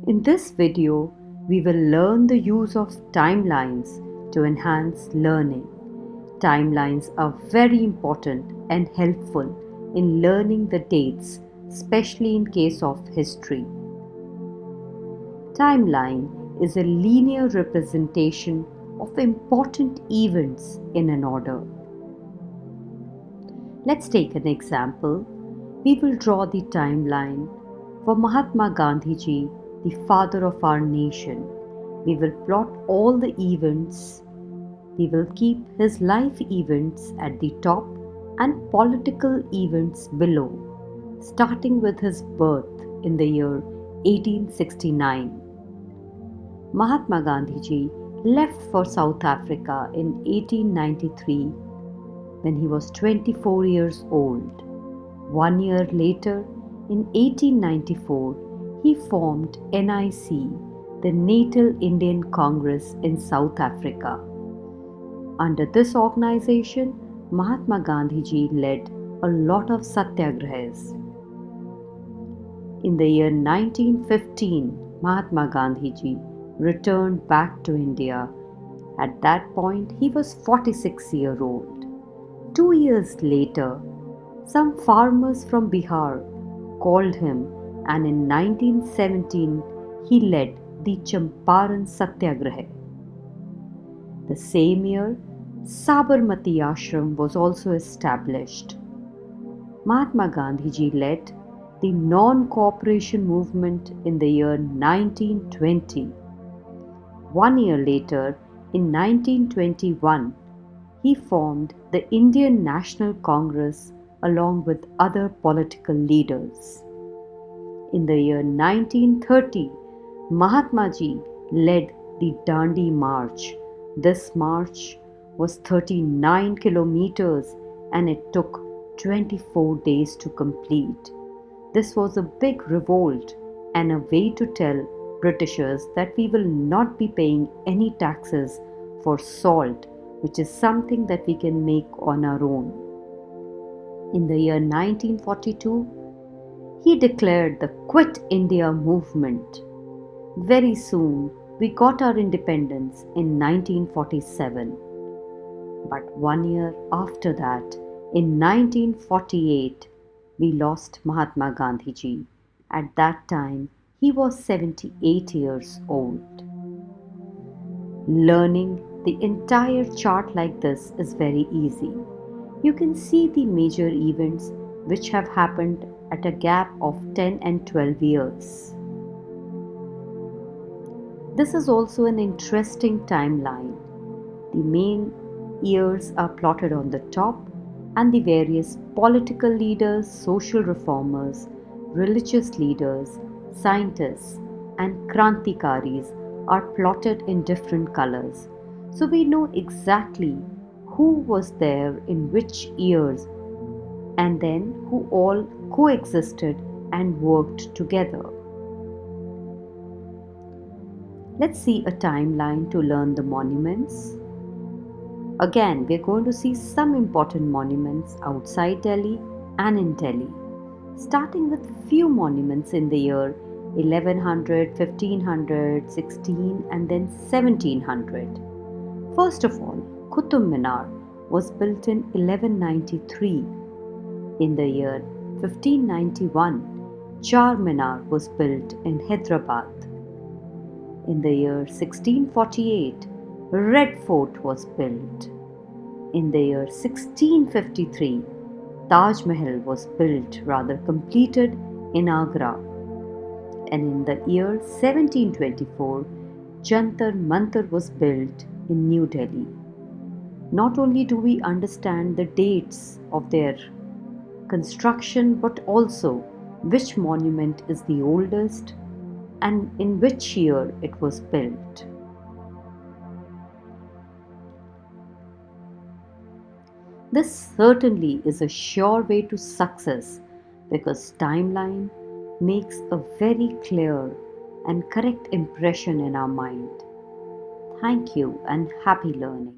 In this video, we will learn the use of timelines to enhance learning. Timelines are very important and helpful in learning the dates, especially in case of history. Timeline is a linear representation of important events in an order. Let's take an example. We will draw the timeline for Mahatma Gandhi ji, the father of our nation. We will plot all the events. We will keep his life events at the top and political events below, starting with his birth in the year 1869. Mahatma Gandhi ji left for South Africa in 1893 when he was 24 years old. 1 year later, in 1894, he formed NIC, the Natal Indian Congress in South Africa. Under this organization, Mahatma Gandhi ji led a lot of satyagrahas. In the year 1915, Mahatma Gandhi ji returned back to India. At that point, he was 46 years old. 2 years later, some farmers from Bihar called him, and in 1917 he led the Champaran Satyagraha. The same year, Sabarmati Ashram was also established. Mahatma Gandhi ji led the non-cooperation movement in the year 1920. 1 year later, in 1921, he formed the Indian National Congress along with other political leaders. In the year 1930, Mahatma ji led the Dandi March. This march was 39 kilometers and it took 24 days to complete. This was a big revolt and a way to tell Britishers that we will not be paying any taxes for salt, which is something that we can make on our own. In the year 1942, he declared the Quit India movement. Very soon, we got our independence in 1947. But 1 year after that, in 1948, we lost Mahatma Gandhi ji. At that time, he was 78 years old. Learning the entire chart like this is very easy. You can see the major events which have happened at a gap of 10 and 12 years. This is also an interesting timeline. The main years are plotted on the top and the various political leaders, social reformers, religious leaders, scientists and Krantikaris are plotted in different colors. So we know exactly who was there in which years and then who all coexisted and worked together. Let's see a timeline to learn the monuments. Again, we're going to see some important monuments outside Delhi and in Delhi, starting with few monuments in the year 1100, 1500, 16 and then 1700. First of all, Qutub Minar was built in 1193. In the year 1591, Char Minar was built in Hyderabad. In the year 1648, Red Fort was built. In the year 1653, Taj Mahal was built, rather completed, in Agra. And in the year 1724, Jantar Mantar was built in New Delhi. Not only do we understand the dates of their construction, but also which monument is the oldest and in which year it was built. This certainly is a sure way to success because timeline makes a very clear and correct impression in our mind. Thank you and happy learning.